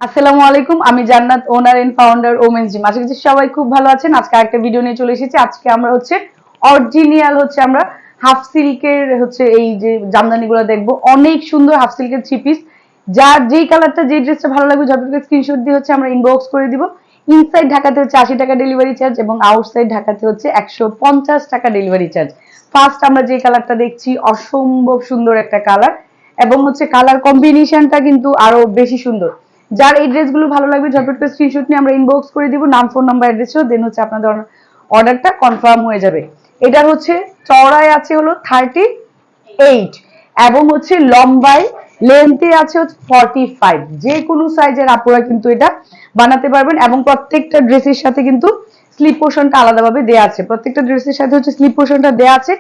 আসসালামু আলাইকুম, আমি Jannat, owner and founder women's gym. আশা করছি সবাই খুব ভালো আছেন। আজকে একটা ভিডিও নিয়ে চলে এসেছি। আজকে আমরা অরিজিনাল আমরা হাফ সিল্কের এই যে জামদানিগুলো দেখবো। অনেক সুন্দর হাফ সিল্কের থ্রি পিস। যার যেই কালারটা যে ড্রেসটা ভালো লাগবে ঝটপট করে স্ক্রিনশট দিয়ে আমরা ইনবক্স করে দিব। ইনসাইড ঢাকাতে 80 টাকা ডেলিভারি চার্জ এবং আউটসাইড ঢাকাতে 150 টাকা ডেলিভারি চার্জ। ফার্স্ট আমরা যে কালারটা দেখছি অসম্ভব সুন্দর একটা কালার এবং কালার কম্বিনেশনটা কিন্তু আরো বেশি সুন্দর। যার এই ড্রেসগুলো ভালো লাগবে ঝটপট করে স্ক্রিনশট নিয়ে আমরা ইনবক্স করে দিব, নাম ফোন নাম্বার অ্যাড্রেসও দেন আপনাদের অর্ডারটা কনফার্ম হয়ে যাবে। এটা চওড়ায় আছে 38 এবং লম্বায় লেন্থে আছে 45। যে কোনো সাইজের আপুরা কিন্তু এটা বানাতে পারবেন এবং প্রত্যেকটা ড্রেসের সাথে কিন্তু স্লিপ পোর্শনটা আলাদাভাবে দেয়া আছে। প্রত্যেকটা ড্রেসের সাথে স্লিপ পোর্শনটা দেয়া আছে।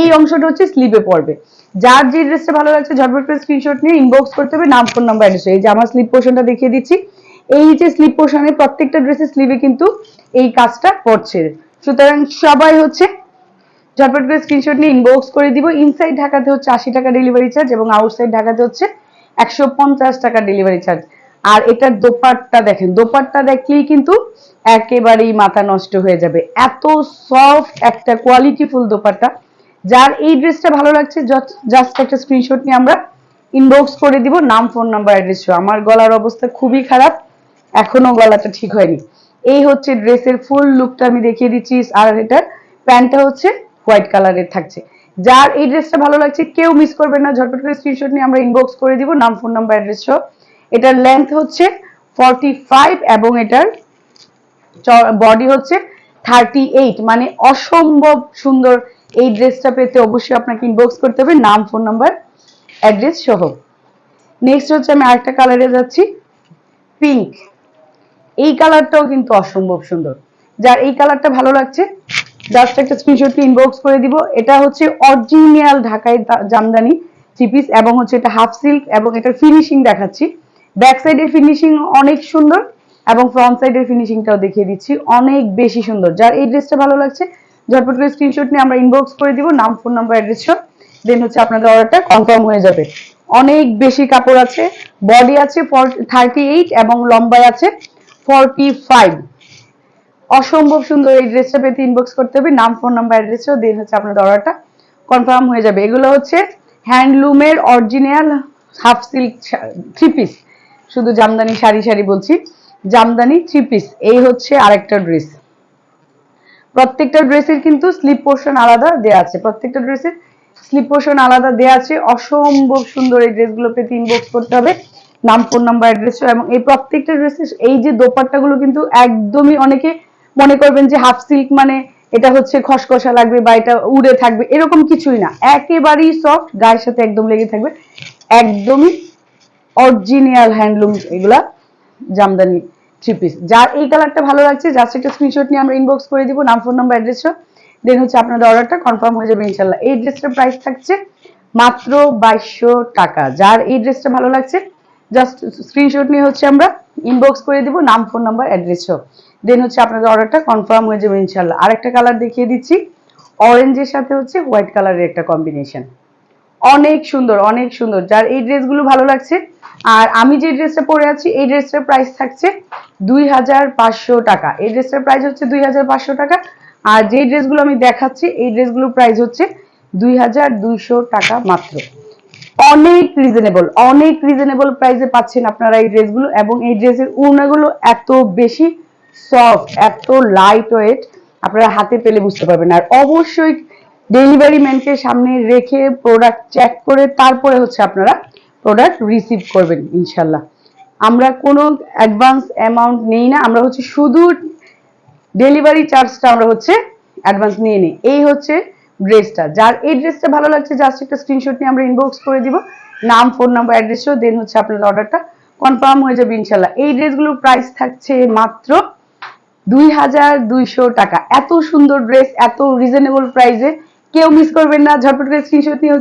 এই অংশটা স্লিপে পড়বে। যার যে ড্রেসটা ভালো লাগছে ঝটপট করে স্ক্রিনশট নিয়ে ইনবক্স করতে হবে, নাম ফোন নাম্বার অ্যাড্রেস। এই যে আমার স্লিপ পোর্শনটা দেখিয়ে দিচ্ছি। এই যে স্লিপ পোর্শনে প্রত্যেকটা ড্রেসের স্লিভে কিন্তু এই কাজটা পড়ছে। সুতরাং সবাই ঝটপট করে স্ক্রিনশট নিয়ে ইনবক্স করে দিব। ইনসাইড ঢাকাতে 80 টাকা ডেলিভারি চার্জ এবং আউটসাইড ঢাকাতে 150 টাকা ডেলিভারি চার্জ। আর এটার দোপাট্টা দেখেন, দোপাট্টা দেখলেই কিন্তু একেবারেই মাথা নষ্ট হয়ে যাবে। এত সফট একটা কোয়ালিটিফুল দোপাট্টা। যার এই ড্রেসটা ভালো লাগছে জাস্ট একটা স্ক্রিনশট নিয়ে আমরা ইনবক্স করে দিব, নাম ফোন নাম্বার অ্যাড্রেস। আমার গলার অবস্থা খুবই খারাপ, এখনো গলাটা ঠিক হয়নি। এই ড্রেসের ফুল লুকটা আমি দেখিয়ে দিচ্ছি। আর এটার প্যান্টটা হোয়াইট কালারের থাকছে। যার এই ড্রেসটা ভালো লাগছে কেউ মিস করবেন না, ঝটপট করে স্ক্রিনশট নিয়ে আমরা ইনবক্স করে দিব, নাম ফোন নাম্বার অ্যাড্রেস সহ। এটার লেন্থ 45 এবং এটার বডি 38। মানে অসম্ভব সুন্দর। এই ড্রেসটা পেতে অবশ্যই আপনাকে ইনবক্স করতে হবে, নাম ফোন নাম্বার অ্যাড্রেস সহ। নেক্সট আমি আরেকটা কালারে যাচ্ছি, পিঙ্ক। এই কালারটাও কিন্তু অসম্ভব সুন্দর। যার এই কালারটা ভালো লাগছে জাস্ট একটা স্ক্রিনশট ইনবক্স করে দিব। এটা অরিজিনাল ঢাকায় জামদানি থ্রি পিস এবং এটা হাফ সিল্ক এবং এটার ফিনিশিং দেখাচ্ছি। ব্যাক সাইডের ফিনিশিং অনেক সুন্দর এবং ফ্রন্ট সাইডের ফিনিশিংটাও দেখিয়ে দিচ্ছি, অনেক বেশি সুন্দর। যার এই ড্রেসটা ভালো লাগছে ঝটপট করে স্ক্রিনশট নিয়ে আমরা ইনবক্স করে দিব, নাম ফোন নাম্বার অ্যাড্রেস সহ। দেন আপনাদের অর্ডারটা কনফার্ম হয়ে যাবে। অনেক বেশি কাপড় আছে, বডি আছে 38 এবং লম্বায় আছে 45। অসম্ভব সুন্দর। এই ড্রেসটা পেতে ইনবক্স করতে হবে, নাম ফোন নাম্বার অ্যাড্রেসও দেন আপনাদের অর্ডারটা কনফার্ম হয়ে যাবে। এগুলো হ্যান্ডলুমের original half silk three piece. শুধু জামদানি শাড়ি শাড়ি বলছি, জামদানি থ্রি পিস। এই আরেকটা ড্রেস। প্রত্যেকটা ড্রেসের কিন্তু স্লিপ পোর্শন আলাদা দেয়া আছে। প্রত্যেকটা ড্রেসের স্লিপ পোর্শন আলাদা দেয়া আছে। অসম্ভব সুন্দর। এই ড্রেসগুলো পেতে ইনবক্স করতে হবে, নাম ফোন নাম্বার অ্যাড্রেস। এবং এই প্রত্যেকটা ড্রেসের এই যে দোপাট্টাগুলো কিন্তু একদমই, অনেকে মনে করবেন যে হাফ সিল্ক মানে এটা খসখসা লাগবে বা এটা উড়ে থাকবে, এরকম কিছুই না। একেবারেই সফট, গায়ের সাথে একদম লেগে থাকবে। একদমই অরিজিনাল হ্যান্ডলুম এগুলা জামদানি থ্রি পিস। যার এই কালারটা ভালো লাগছে জাস্ট একটা স্ক্রিনশট নিয়ে আমরা ইনবক্স করে দিব, নাম ফোন নাম্বার অ্যাড্রেস দেন আপনাদের অর্ডারটা কনফার্ম হয়ে যাবে ইনশাল্লাহ। এই ড্রেসটার প্রাইস থাকছে মাত্র 2200 টাকা। যার এই ড্রেসটা ভালো লাগছে জাস্ট স্ক্রিনশট নিয়ে আমরা ইনবক্স করে দিব, নাম ফোন নাম্বার অ্যাড্রেস দেন আপনাদের অর্ডারটা কনফার্ম হয়ে যাবে ইনশাল্লাহ। আরেকটা কালার দেখিয়ে দিচ্ছি, অরেঞ্জের সাথে হোয়াইট কালারের একটা কম্বিনেশন। অনেক সুন্দর, অনেক সুন্দর। যার এই ড্রেসগুলো ভালো লাগছে। আর আমি যে ড্রেসটা পরে আছি এই ড্রেসটার প্রাইস থাকছে 2500 টাকা। এই ড্রেসটার প্রাইস 2500 টাকা। আর যে ড্রেসগুলো আমি দেখাচ্ছি এই ড্রেসগুলোর প্রাইস 2200 টাকা মাত্র। অনেক রিজনেবল, অনেক রিজনেবল প্রাইসে পাচ্ছেন আপনারা এই ড্রেসগুলো। এবং এই ড্রেসের ওড়নাগুলো এত বেশি সফট, এত লাইট ওয়েট, আপনারা হাতে পেলে বুঝতে পারবেন। আর অবশ্যই ডেলিভারি ম্যানকে সামনে রেখে প্রোডাক্ট চেক করে তারপরে আপনারা প্রোডাক্ট রিসিভ করবেন ইনশাল্লাহ। আমরা কোনো অ্যাডভান্স অ্যামাউন্ট নেই না, আমরা শুধু ডেলিভারি চার্জটা আমরা অ্যাডভান্স নিয়ে নিই। এই ড্রেসটা। যার এই ড্রেসটা ভালো লাগছে জাস্ট একটা স্ক্রিনশট নিয়ে আমরা ইনবক্স করে দিব, নাম ফোন নাম্বার অ্যাড্রেস দেন আপনাদের অর্ডারটা কনফার্ম হয়ে যাবে ইনশাল্লাহ। এই ড্রেসগুলোর প্রাইস থাকছে মাত্র 2200 টাকা। এত সুন্দর ড্রেস এত রিজনেবল প্রাইসে কেউ মিস করবেন না। ঝটপট করে স্ক্রিনশট নিয়ে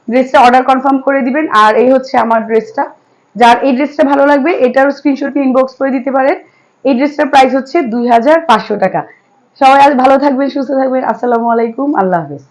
ড্রেসটা অর্ডার কনফার্ম করে দিবেন। আর এই আমার ড্রেসটা। যার এই ড্রেসটা ভালো লাগবে এটারও স্ক্রিনশট নিয়ে ইনবক্স করে দিতে পারেন। এই ড্রেসটার প্রাইস 2500 টাকা। সবাই আজ ভালো থাকবেন, সুস্থ থাকবেন। আসসালামু আলাইকুম, আল্লাহ হাফেজ।